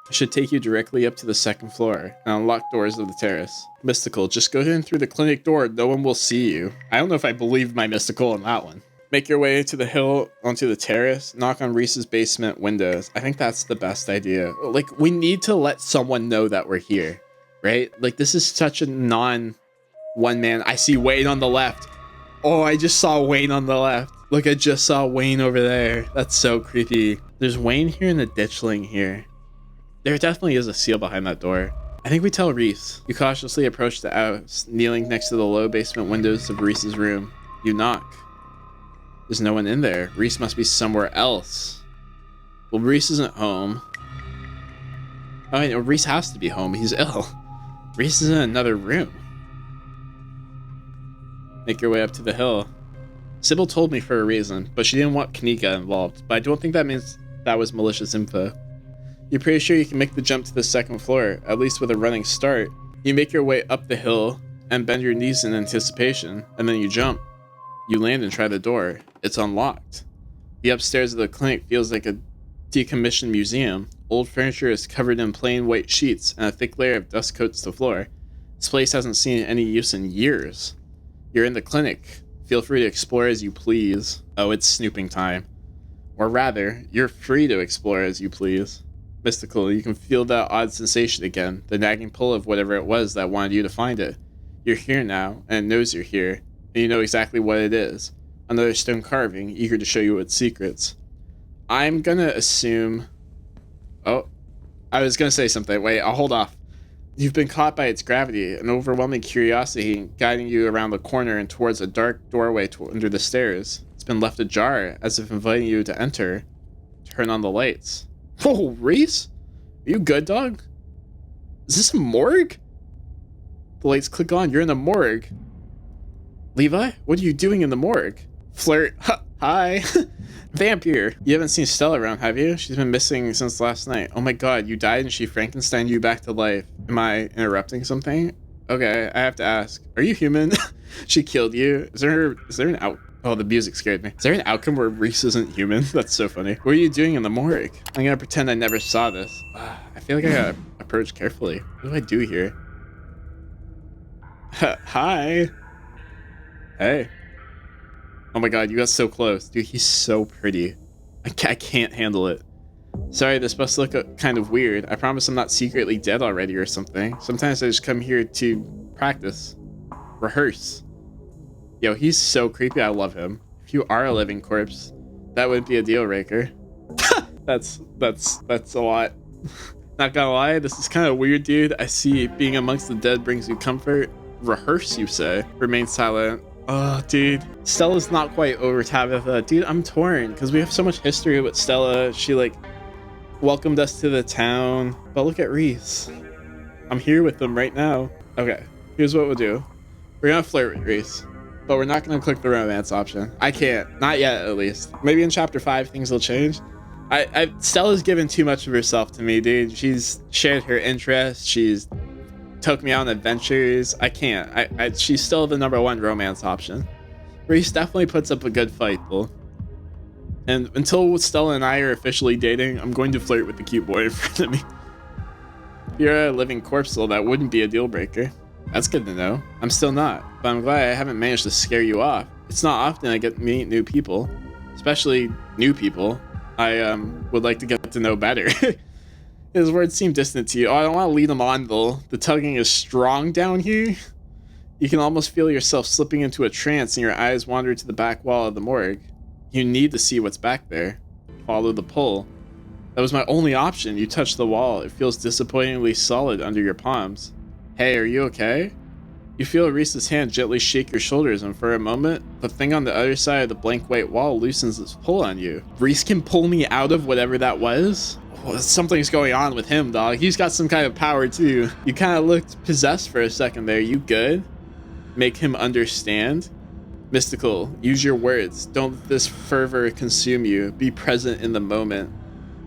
It should take you directly up to the second floor and unlock doors of the terrace. Mystical, just go in through the clinic door, no one will see you. I don't know if I believe my mystical on that one. Make your way to the hill onto the terrace, knock on Reese's basement windows. I think that's the best idea. Like, we need to let someone know that we're here, right? Like, this is such a non-one man. I see Wayne on the left. Oh, I just saw Wayne on the left. Look, I just saw Wayne over there. That's so creepy. There's Wayne here and a ditchling here. There definitely is a seal behind that door. I think we tell Reese. You cautiously approach the house, kneeling next to the low basement windows of Reese's room. You knock. There's no one in there. Reese must be somewhere else. Well, Reese isn't home. Oh, I know, Reese has to be home. He's ill. Reese is in another room. Make your way up to the hill. Sybil told me for a reason, but she didn't want Kanika involved. But I don't think that means that was malicious info. You're pretty sure you can make the jump to the second floor, at least with a running start. You make your way up the hill and bend your knees in anticipation, and then you jump. You land and try the door. It's unlocked. The upstairs of the clinic feels like a decommissioned museum. Old furniture is covered in plain white sheets, and a thick layer of dust coats the floor. This place hasn't seen any use in years. You're in the clinic. Feel free to explore as you please. Oh, it's snooping time. Or rather, you're free to explore as you please. Mystical, you can feel that odd sensation again, the nagging pull of whatever it was that wanted you to find it. You're here now, and it knows you're here, and you know exactly what it is. Another stone carving, eager to show you its secrets. I'm gonna assume... Oh, I was gonna say something. Wait, I'll hold off. You've been caught by its gravity, an overwhelming curiosity guiding you around the corner and towards a dark doorway under the stairs. It's been left ajar, as if inviting you to enter. Turn on the lights. Whoa, Reese? Are you good, dog? Is this a morgue? The lights click on. You're in the morgue. Levi, what are you doing in the morgue? Flirt. Hi. Vampire. You haven't seen Stella around, have you? She's been missing since last night. Oh my god, you died and she Frankensteined you back to life. Am I interrupting something? Okay, I have to ask. Are you human? She killed you. Is there an out... Oh, the music scared me. Is there an outcome where Reese isn't human? That's so funny. What are you doing in the morgue? I'm gonna pretend I never saw this. I feel like I gotta approach carefully. What do I do here? Hi. Hey. Oh my god, you got so close. Dude, he's so pretty. I can't handle it. Sorry, this must look kind of weird. I promise I'm not secretly dead already or something. Sometimes I just come here to practice. Rehearse. Yo, he's so creepy. I love him. If you are a living corpse, that wouldn't be a deal breaker. That's a lot. Not gonna lie, this is kind of weird, dude. I see being amongst the dead brings you comfort. Rehearse, you say. Remain silent. Oh, dude. Stella's not quite over Tabitha. Dude, I'm torn because we have so much history with Stella. She, like, welcomed us to the town. But look at Reese. I'm here with them right now. Okay, here's what we'll do. We're gonna flirt with Reese, but we're not gonna click the romance option. I can't. Not yet, at least. Maybe in chapter 5 things will change. Stella's given too much of herself to me, dude. She's shared her interests. She's took me on adventures. I can't. She's still the #1 romance option. Reese definitely puts up a good fight, though. And until Stella and I are officially dating, I'm going to flirt with the cute boy in front of me. If you're a living corpse, though, that wouldn't be a deal breaker. That's good to know. I'm still not, but I'm glad I haven't managed to scare you off. It's not often I get to meet new people, especially new people I would like to get to know better. His words seem distant to you. Oh, I don't want to lead him on, though. The tugging is strong down here. You can almost feel yourself slipping into a trance and your eyes wander to the back wall of the morgue. You need to see what's back there. Follow the pull. That was my only option. You touch the wall. It feels disappointingly solid under your palms. Hey, are you okay? You feel Reese's hand gently shake your shoulders, and for a moment, the thing on the other side of the blank white wall loosens its pull on you. Reese can pull me out of whatever that was? Well, something's going on with him, dog. He's got some kind of power, too. You kind of looked possessed for a second there. You good? Make him understand? Mystical, use your words. Don't let this fervor consume you. Be present in the moment.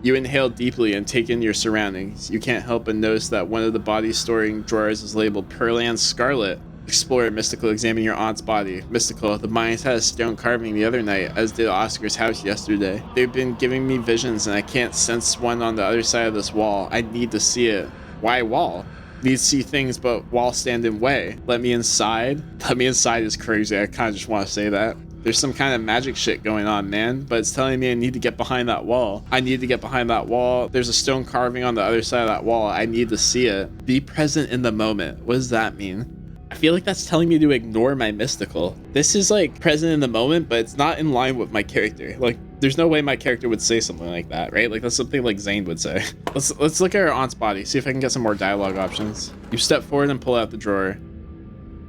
You inhale deeply and take in your surroundings. You can't help but notice that one of the body storing drawers is labeled Pearl Scarlet. Explore, Mystical, examine your aunt's body. Mystical, the mines had a stone carving the other night, as did Oscar's house yesterday. They've been giving me visions and I can't sense one on the other side of this wall. I need to see it. Why wall? Need to see things, but wall stand in way. Let me inside? Let me inside is crazy. I kind of just want to say that. There's some kind of magic shit going on, man, but it's telling me I need to get behind that wall. I need to get behind that wall. There's a stone carving on the other side of that wall. I need to see it. Be present in the moment. What does that mean? I feel like that's telling me to ignore my Mystical. This is like present in the moment, but it's not in line with my character. Like, there's no way my character would say something like that, right? Like, that's something like Zane would say. Let's look at our aunt's body, see if I can get some more dialogue options. You step forward and pull out the drawer.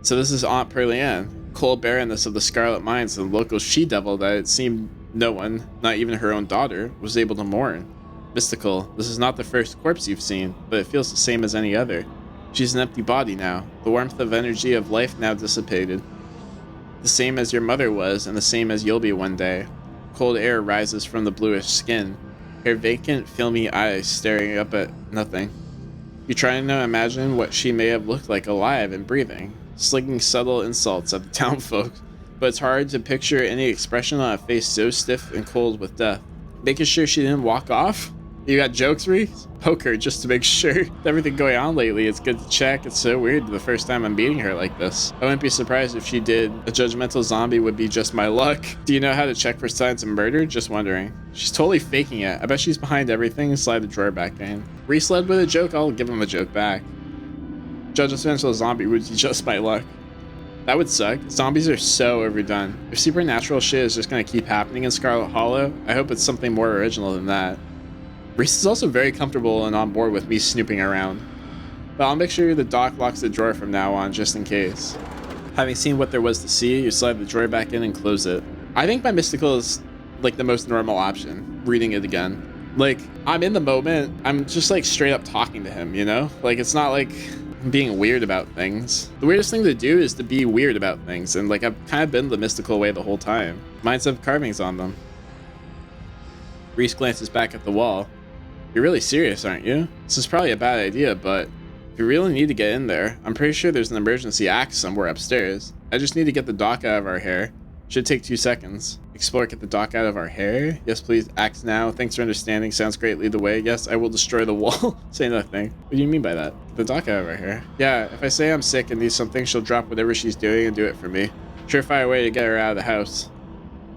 So this is Aunt Pearl-Ann, cold baroness of the Scarlet Mines, and local she-devil that it seemed no one, not even her own daughter, was able to mourn. Mystical, this is not the first corpse you've seen, but it feels the same as any other. She's an empty body now, the warmth of energy of life now dissipated. The same as your mother was, and the same as you'll be one day. Cold air rises from the bluish skin, her vacant, filmy eyes staring up at nothing. You're trying to imagine what she may have looked like alive and breathing, slinging subtle insults at the townfolk, but it's hard to picture any expression on a face so stiff and cold with death. Making sure she didn't walk off? You got jokes, Reese? Poke her just to make sure. With everything going on lately, it's good to check. It's so weird the first time I'm meeting her like this. I wouldn't be surprised if she did. A judgmental zombie would be just my luck. Do you know how to check for signs of murder? Just wondering. She's totally faking it. I bet she's behind everything and slide the drawer back in. Reese led with a joke, I'll give him a joke back. Judgmental zombie would be just my luck. That would suck. Zombies are so overdone. If supernatural shit is just gonna keep happening in Scarlet Hollow, I hope it's something more original than that. Reese is also very comfortable and on board with me snooping around, but I'll make sure the doc locks the drawer from now on just in case. Having seen what there was to see, you slide the drawer back in and close it. I think my mystical is like the most normal option, reading it again. Like, I'm in the moment, I'm just like straight up talking to him, you know? Like, it's not like I'm being weird about things. The weirdest thing to do is to be weird about things, and like I've kind of been the mystical way the whole time. Mine's have carvings on them. Reese glances back at the wall. You're really serious, aren't you? This is probably a bad idea, but if you really need to get in there, I'm pretty sure there's an emergency axe somewhere upstairs. I just need to get the dock out of our hair. Should take 2 seconds. Explore, get the dock out of our hair? Yes, please. Axe now. Thanks for understanding. Sounds great. Lead the way. Yes, I will destroy the wall. Say nothing. What do you mean by that? The dock out of our hair? Yeah, if I say I'm sick and need something, she'll drop whatever she's doing and do it for me. Surefire way to get her out of the house.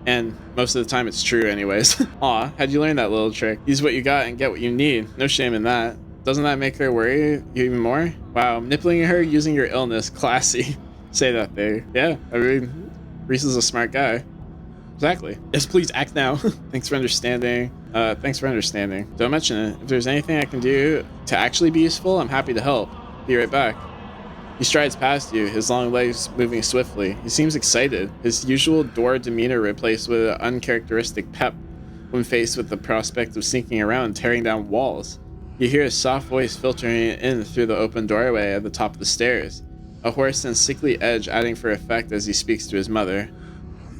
And most of the time it's true anyways. Aw, how'd you learn that little trick? Use what you got and get what you need. No shame in that. Doesn't that make her worry you even more? Wow, nippling her using your illness. Classy. Say that there. Yeah, I mean, Reese is a smart guy. Exactly. Yes, please act now. Thanks for understanding. Thanks for understanding. Don't mention it. If there's anything I can do to actually be useful, I'm happy to help. Be right back. He strides past you, his long legs moving swiftly. He seems excited, his usual door demeanor replaced with an uncharacteristic pep when faced with the prospect of sneaking around and tearing down walls. You hear his soft voice filtering in through the open doorway at the top of the stairs, a hoarse and sickly edge adding for effect as he speaks to his mother.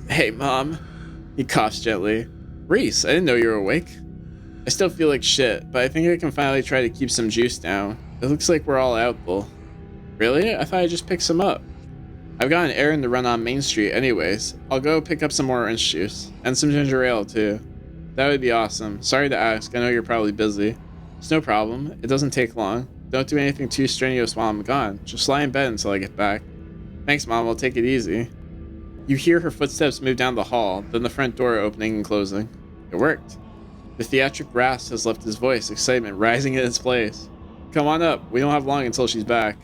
Hey, Mom. He coughs gently. Reese, I didn't know you were awake. I still feel like shit, but I think I can finally try to keep some juice down. It looks like we're all out, though. Really? I thought I just picked some up. I've got an errand to run on Main Street anyways. I'll go pick up some more orange juice. And some ginger ale, too. That would be awesome. Sorry to ask, I know you're probably busy. It's no problem. It doesn't take long. Don't do anything too strenuous while I'm gone. Just lie in bed until I get back. Thanks, Mom. I'll take it easy. You hear her footsteps move down the hall, then the front door opening and closing. It worked. The theatric rasp has left his voice, excitement rising in its place. Come on up. We don't have long until she's back.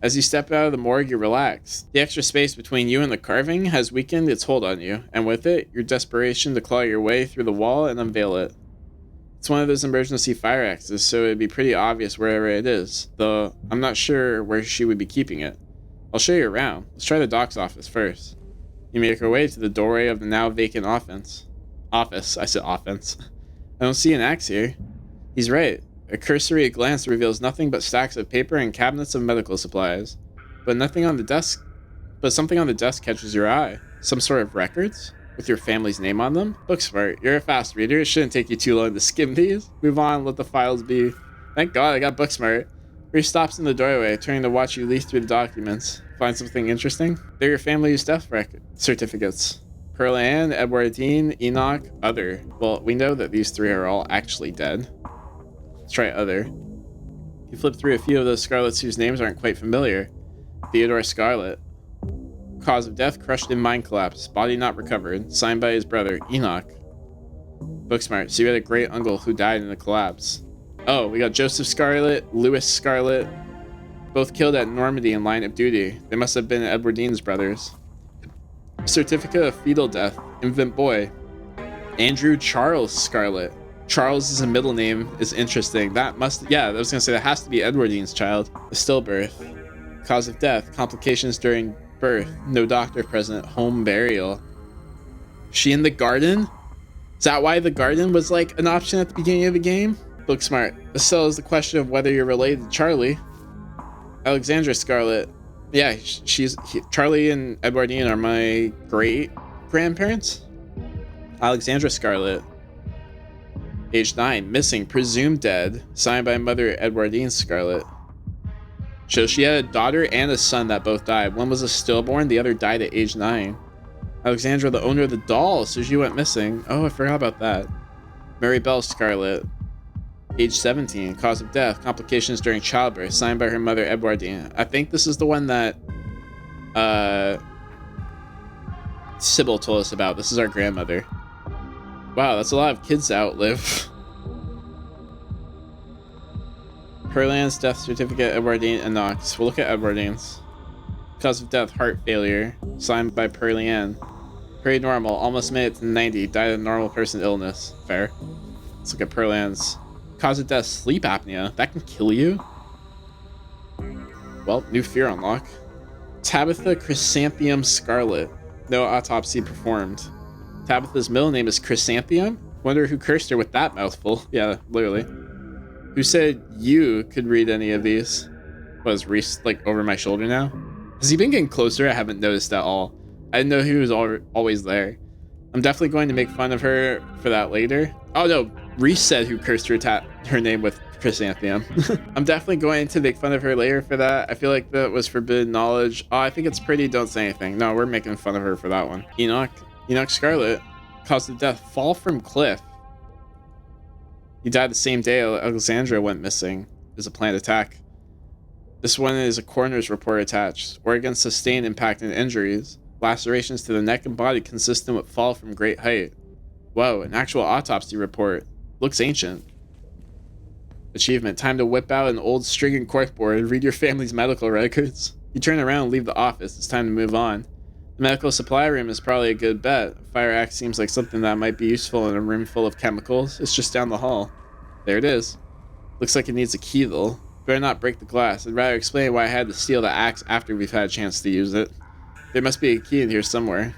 As you step out of the morgue, you relax. The extra space between you and the carving has weakened its hold on you, and with it, your desperation to claw your way through the wall and unveil it. It's one of those emergency fire axes, so it'd be pretty obvious wherever it is, though I'm not sure where she would be keeping it. I'll show you around. Let's try the doc's office first. You make your way to the doorway of the now vacant office. I said offense. I don't see an axe here. He's right. A cursory glance reveals nothing but stacks of paper and cabinets of medical supplies. But something on the desk catches your eye. Some sort of records? With your family's name on them? Booksmart, you're a fast reader. It shouldn't take you too long to skim these. Move on, let the files be. Thank God I got Booksmart. Reese stops in the doorway, turning to watch you leaf through the documents. Find something interesting? They're your family's death certificates. Pearl Ann, Edwardine, Enoch, other. Well, we know that these 3 are all actually dead. Let's try other. You flip through a few of those Scarlets whose names aren't quite familiar. Theodore Scarlet. Cause of death, crushed in mine collapse. Body not recovered. Signed by his brother, Enoch. Booksmart, so you had a great uncle who died in the collapse. Oh, we got Joseph Scarlet, Louis Scarlet. Both killed at Normandy in line of duty. They must have been Edwardine's brothers. Certificate of fetal death. Infant boy. Andrew Charles Scarlet. Charles is a middle name is interesting. I was gonna say that has to be Edwardine's child. A stillbirth. Cause of death. Complications during birth. No doctor present. Home burial. She in the garden? Is that why the garden was like an option at the beginning of the game? Look smart. This still is the question of whether you're related to Charlie. Alexandra Scarlet. Yeah, Charlie and Edwardine are my great grandparents. Alexandra Scarlet. Age 9, missing, presumed dead. Signed by mother Edwardine Scarlet. So she had a daughter and a son that both died. One was a stillborn, the other died at age 9. Alexandra, the owner of the doll, so she went missing. Oh, I forgot about that. Mary Bell Scarlet. Age 17, cause of death, complications during childbirth, signed by her mother Edwardine. I think this is the one that Sybil told us about. This is our grandmother. Wow, that's a lot of kids to outlive. Perlian's death certificate, Edwardine and Knox. We'll look at Edwardine's. Cause of death, heart failure, signed by Perlian. Very normal, almost made it to 90, died of normal person illness. Fair. Let's look at Perlian's. Cause of death, sleep apnea. That can kill you? Well, new fear unlock. Tabitha Chrysanthemum Scarlet. No autopsy performed. Tabitha's middle name is Chrysanthemum? Wonder who cursed her with that mouthful. Yeah, literally. Who said you could read any of these? Was Reese, like, over my shoulder now? Has he been getting closer? I haven't noticed at all. I didn't know he was always there. I'm definitely going to make fun of her for that later. Oh no, Reese said who cursed her name with Chrysanthemum. I'm definitely going to make fun of her later for that. I feel like that was forbidden knowledge. Oh, I think it's pretty, don't say anything. No, we're making fun of her for that one. Enoch Scarlet. Cause of death, fall from cliff. He died the same day Alexandra went missing. It was a planned attack. This one is a coroner's report attached. Oregon sustained impact and injuries. Lacerations to the neck and body consistent with fall from great height. Whoa, an actual autopsy report. Looks ancient. Achievement. Time to whip out an old string and corkboard and read your family's medical records. You turn around and leave the office. It's time to move on. The medical supply room is probably a good bet. A fire axe seems like something that might be useful in a room full of chemicals. It's just down the hall. There it is. Looks like it needs a key though. Better not break the glass. I'd rather explain why I had to steal the axe after we've had a chance to use it. There must be a key in here somewhere.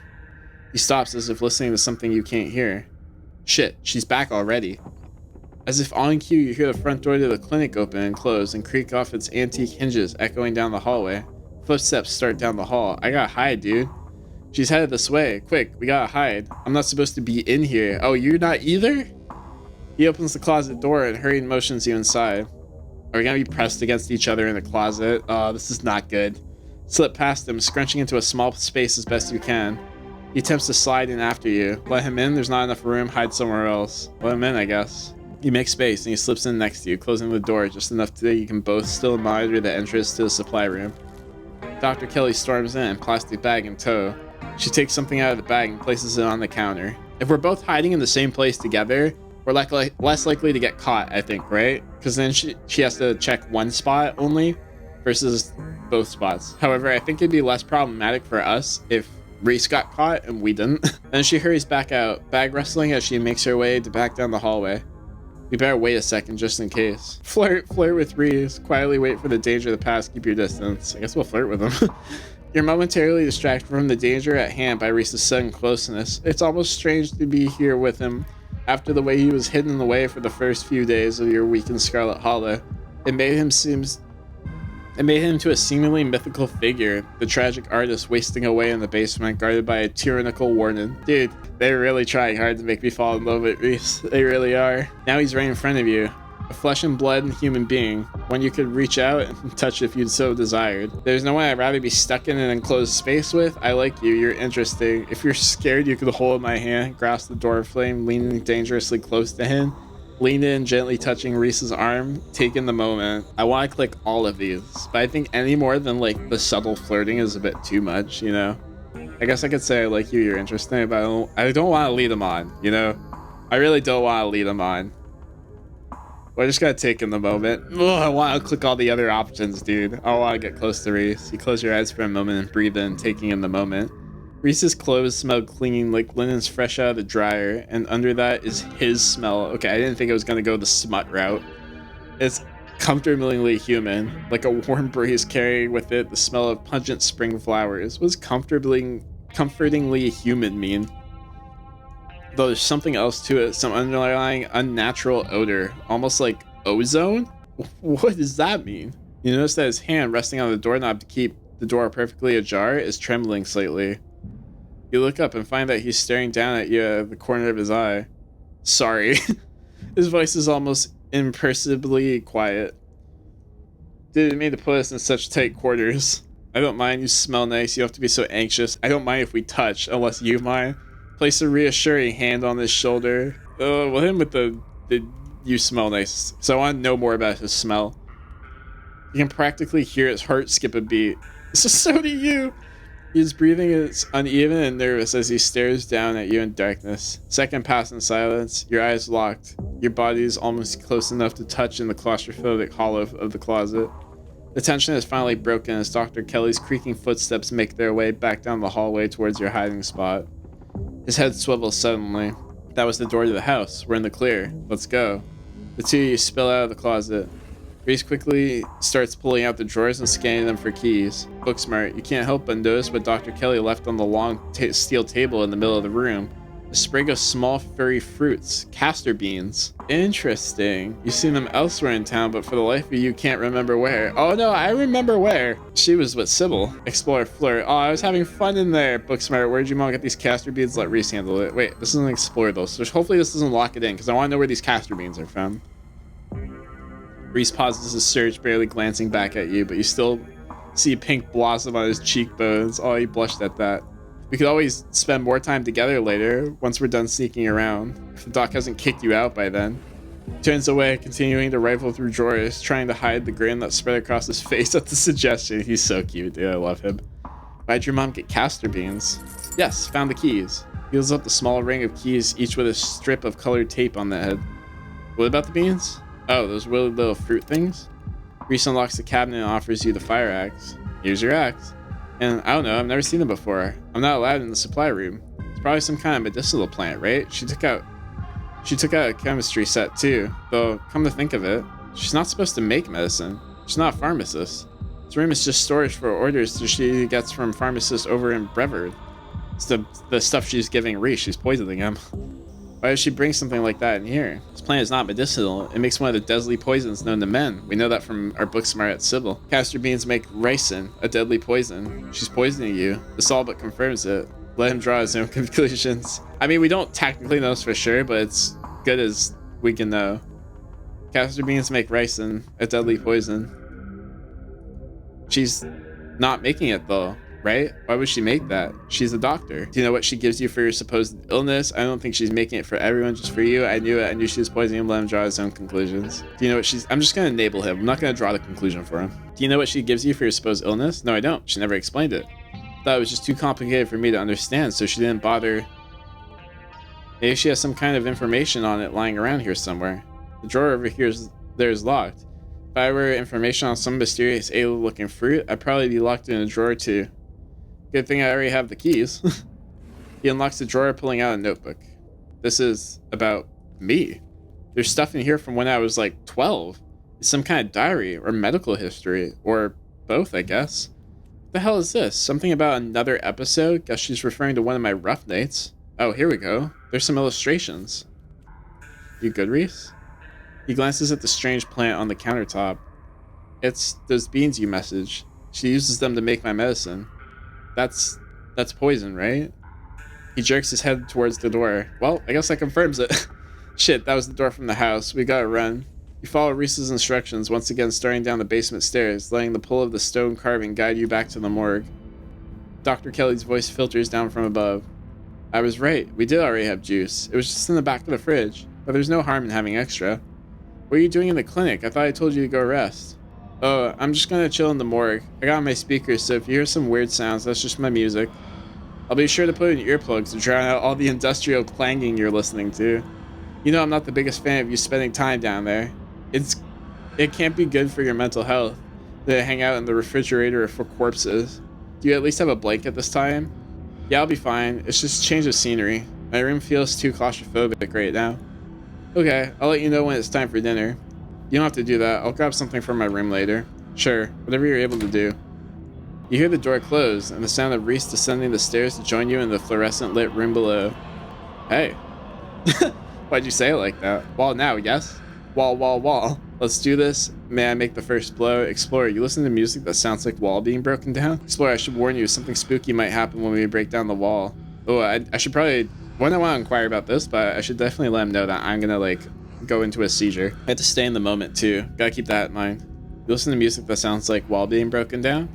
He stops as if listening to something you can't hear. Shit, she's back already. As if on cue, you hear the front door to the clinic open and close and creak off its antique hinges echoing down the hallway. Footsteps start down the hall. I gotta hide, dude. She's headed this way. Quick, we gotta hide. I'm not supposed to be in here. Oh, you're not either? He opens the closet door and hurried motions you inside. Are we gonna be pressed against each other in the closet? Oh, this is not good. Slip past him, scrunching into a small space as best you can. He attempts to slide in after you. Let him in, there's not enough room, hide somewhere else. Let him in, I guess. You make space and he slips in next to you, closing the door just enough that you can both still monitor the entrance to the supply room. Dr. Kelly storms in, plastic bag in tow. She takes something out of the bag and places it on the counter. If we're both hiding in the same place together, we're less likely to get caught, I think, right? Because then she has to check one spot only versus both spots. However, I think it'd be less problematic for us if Reese got caught and we didn't. Then she hurries back out, bag rustling as she makes her way back down the hallway. We better wait a second just in case. Flirt with Reese. Quietly wait for the danger to pass. Keep your distance. I guess we'll flirt with him. You're momentarily distracted from the danger at hand by Reese's sudden closeness. It's almost strange to be here with him after the way he was hidden away for the first few days of your week in Scarlet Hollow. It made him to a seemingly mythical figure, the tragic artist wasting away in the basement guarded by a tyrannical warden. Dude, they're really trying hard to make me fall in love with Reese. They really are. Now he's right in front of you. A flesh and blood human being, one you could reach out and touch if you'd so desired. There's no one I'd rather be stuck in an enclosed space with. I like you, you're interesting. If you're scared, you could hold my hand, grasp the door frame, leaning dangerously close to him. Lean in, gently touching Reese's arm, take in the moment. I want to click all of these, but I think any more than like the subtle flirting is a bit too much, you know? I guess I could say I like you, you're interesting, but I don't want to lead him on, you know? I really don't want to lead him on. But I just gotta take in the moment. Ugh, I want to click all the other options, dude. I want to get close to Reese. You close your eyes for a moment and breathe in, taking in the moment. Reese's clothes smell clean, like linens fresh out of the dryer, and under that is his smell. Okay, I didn't think I was gonna go the smut route. It's comfortingly human, like a warm breeze carrying with it the smell of pungent spring flowers. What does comfortingly human mean? Though there's something else to it, some underlying unnatural odor, almost like ozone? What does that mean? You notice that his hand resting on the doorknob to keep the door perfectly ajar is trembling slightly. You look up and find that he's staring down at you out of the corner of his eye. Sorry. His voice is almost imperceptibly quiet. Didn't mean to put us in such tight quarters. I don't mind, you smell nice, you don't have to be so anxious. I don't mind if we touch, unless you mind. Place a reassuring hand on his shoulder. Well, him with the you smell nice. So I want to know more about his smell. You can practically hear his heart skip a beat. So do you. His breathing is uneven and nervous as he stares down at you in darkness. Second pass in silence, your eyes locked. Your body is almost close enough to touch in the claustrophobic hollow of the closet. The tension is finally broken as Dr. Kelly's creaking footsteps make their way back down the hallway towards your hiding spot. His head swivels suddenly. That was the door to the house. We're in the clear. Let's go. The two of you spill out of the closet. Reese quickly starts pulling out the drawers and scanning them for keys. Booksmart, you can't help but notice what Dr. Kelly left on the long steel table in the middle of the room. A sprig of small furry fruits, castor beans. Interesting. You've seen them elsewhere in town, but for the life of you can't remember where. Oh no, I remember where. She was with Sybil. Explorer flirt. Oh, I was having fun in there. Booksmart, where'd you mom get these castor beans? Let Reese handle it. Wait, this is an explorer though, so hopefully this doesn't lock it in, because I want to know where these castor beans are from. Reese pauses his search, barely glancing back at you, but you still see pink blossom on his cheekbones. Oh, he blushed at that. We could always spend more time together later, once we're done sneaking around, if the doc hasn't kicked you out by then. He turns away, continuing to rifle through drawers, trying to hide the grin that spread across his face at the suggestion. He's so cute, dude. I love him. Why'd your mom get castor beans? Yes, found the keys. He holds up the small ring of keys, each with a strip of colored tape on the head. What about the beans? Oh, those really little fruit things? Reese unlocks the cabinet and offers you the fire axe. Here's your axe. And I don't know, I've never seen them before. I'm not allowed in the supply room. It's probably some kind of medicinal plant, right? She took out a chemistry set too, though come to think of it, she's not supposed to make medicine. She's not a pharmacist. This room is just storage for orders that she gets from pharmacists over in Referral. It's the stuff she's giving Reese, she's poisoning him. Why does she bring something like that in here? This plant is not medicinal. It makes one of the deadly poisons known to men. We know that from our book smart at Sybil. Castor beans make ricin, a deadly poison. She's poisoning you. This all but confirms it. Let him draw his own conclusions. I mean, we don't technically know this for sure, but it's good as we can know. Castor beans make ricin, a deadly poison. She's not making it though. Right? Why would she make that? She's a doctor. Do you know what she gives you for your supposed illness? I don't think she's making it for everyone, just for you. I knew it. I knew she was poisoning him. Let him draw his own conclusions. Do you know what she's... I'm just going to enable him. I'm not going to draw the conclusion for him. Do you know what she gives you for your supposed illness? No, I don't. She never explained it. Thought it was just too complicated for me to understand, so she didn't bother. Maybe she has some kind of information on it lying around here somewhere. The drawer over here is locked. If I were information on some mysterious alien-looking fruit, I'd probably be locked in a drawer too. Good thing I already have the keys. He unlocks the drawer, pulling out a notebook. This is about me. There's stuff in here from when I was like 12. It's some kind of diary or medical history, or both, I guess. What the hell is this? Something about another episode? Guess she's referring to one of my rough nights. Oh, here we go. There's some illustrations. You good, Reese? He glances at the strange plant on the countertop. It's those beans you messaged. She uses them to make my medicine. That's poison, right? He jerks his head towards the door. Well, I guess that confirms it. Shit, that was the door from the house. We gotta run. You follow Reese's instructions, once again starting down the basement stairs, letting the pull of the stone carving guide you back to the morgue. Dr. Kelly's voice filters down from above. I was right. We did already have juice. It was just in the back of the fridge. But there's no harm in having extra. What are you doing in the clinic? I thought I told you to go rest. Oh, I'm just gonna chill in the morgue. I got my speakers, so if you hear some weird sounds, that's just my music. I'll be sure to put in earplugs to drown out all the industrial clanging you're listening to. You know I'm not the biggest fan of you spending time down there. It can't be good for your mental health to hang out in the refrigerator for corpses. Do you at least have a blanket this time? Yeah, I'll be fine. It's just a change of scenery. My room feels too claustrophobic right now. Okay, I'll let you know when it's time for dinner. You don't have to do that. I'll grab something from my room later. Sure, whatever you're able to do. You hear the door close and the sound of Reese descending the stairs to join you in the fluorescent lit room below. Hey, Why'd you say it like that? Wall now, yes? Wall, wall, wall. Let's do this. May I make the first blow? Explorer, you listen to music that sounds like wall being broken down? Explorer, I should warn you, something spooky might happen when we break down the wall. Oh, I should probably... Wouldn't want to inquire about this, but I should definitely let him know that I'm gonna, like, go into a seizure. I have to stay in the moment, too. Gotta keep that in mind. You listen to music that sounds like wall being broken down?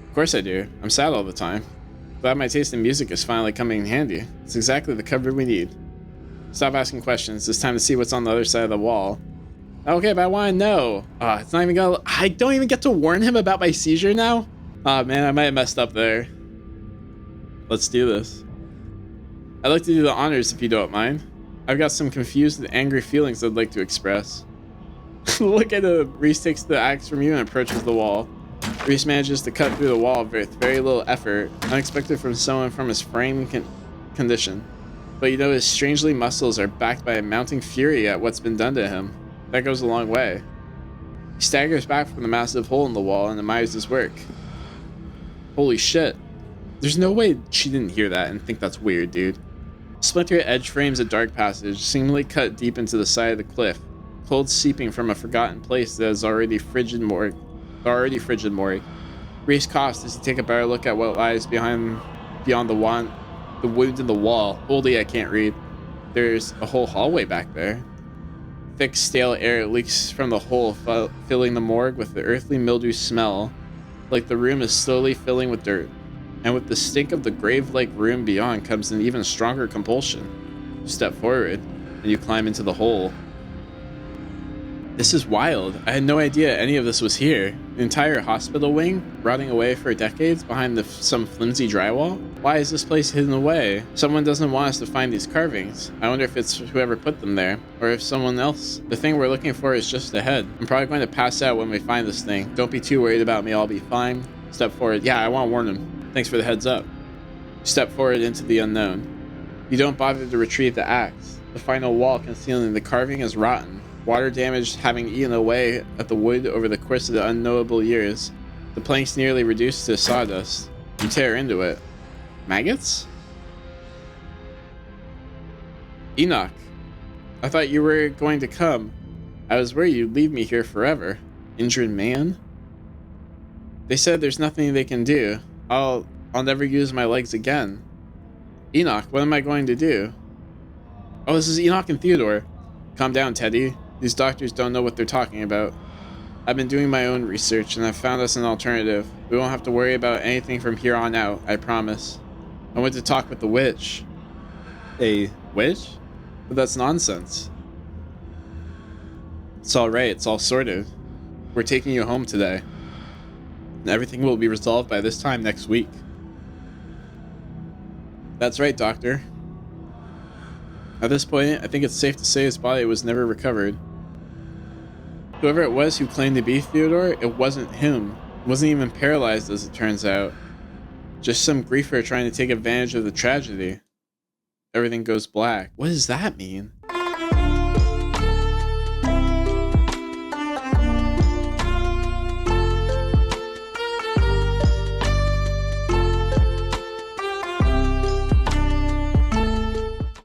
Of course I do. I'm sad all the time. Glad my taste in music is finally coming in handy. It's exactly the cover we need. Stop asking questions. It's time to see what's on the other side of the wall. Okay, but I want to know. It's not even gonna... I don't even get to warn him about my seizure now? Man, I might have messed up there. Let's do this. I'd like to do the honors if you don't mind. I've got some confused and angry feelings I'd like to express. Look at it. Reese takes the axe from you and approaches the wall. Reese manages to cut through the wall with very little effort, unexpected from someone from his frame condition. But you know his strangely muscles are backed by a mounting fury at what's been done to him. That goes a long way. He staggers back from the massive hole in the wall and admires his work. Holy shit. There's no way she didn't hear that and think that's weird, dude. Splinter edge frames a dark passage, seemingly cut deep into the side of the cliff, cold seeping from a forgotten place that is already frigid morgue. Reese coughs as he takes a better look at what lies beyond the wound in the wall. Holy, I can't read. There's a whole hallway back there. Thick, stale air leaks from the hole, filling the morgue with the earthly mildew smell, like the room is slowly filling with dirt. And with the stink of the grave-like room beyond comes an even stronger compulsion. You step forward, and you climb into the hole. This is wild. I had no idea any of this was here. An entire hospital wing, rotting away for decades behind some flimsy drywall? Why is this place hidden away? Someone doesn't want us to find these carvings. I wonder if it's whoever put them there, or if someone else. The thing we're looking for is just ahead. I'm probably going to pass out when we find this thing. Don't be too worried about me, I'll be fine. Step forward. Yeah, I want to warn him. Thanks for the heads up. Step forward into the unknown. You don't bother to retrieve the axe. The final wall concealing the carving is rotten. Water damage having eaten away at the wood over the course of the unknowable years. The planks nearly reduced to sawdust. You tear into it. Maggots? Enoch, I thought you were going to come. I was worried you'd leave me here forever. Injured man? They said there's nothing they can do. I'll never use my legs again. Enoch, what am I going to do? Oh, this is Enoch and Theodore. Calm down, Teddy. These doctors don't know what they're talking about. I've been doing my own research, and I've found us an alternative. We won't have to worry about anything from here on out, I promise. I went to talk with the witch. A witch? But that's nonsense. It's alright, it's all sorted. We're taking you home today. And everything will be resolved by this time next week. That's right, Doctor. At this point, I think it's safe to say his body was never recovered. Whoever it was who claimed to be Theodore, it wasn't him. He wasn't even paralyzed, as it turns out. Just some griefer trying to take advantage of the tragedy. Everything goes black. What does that mean?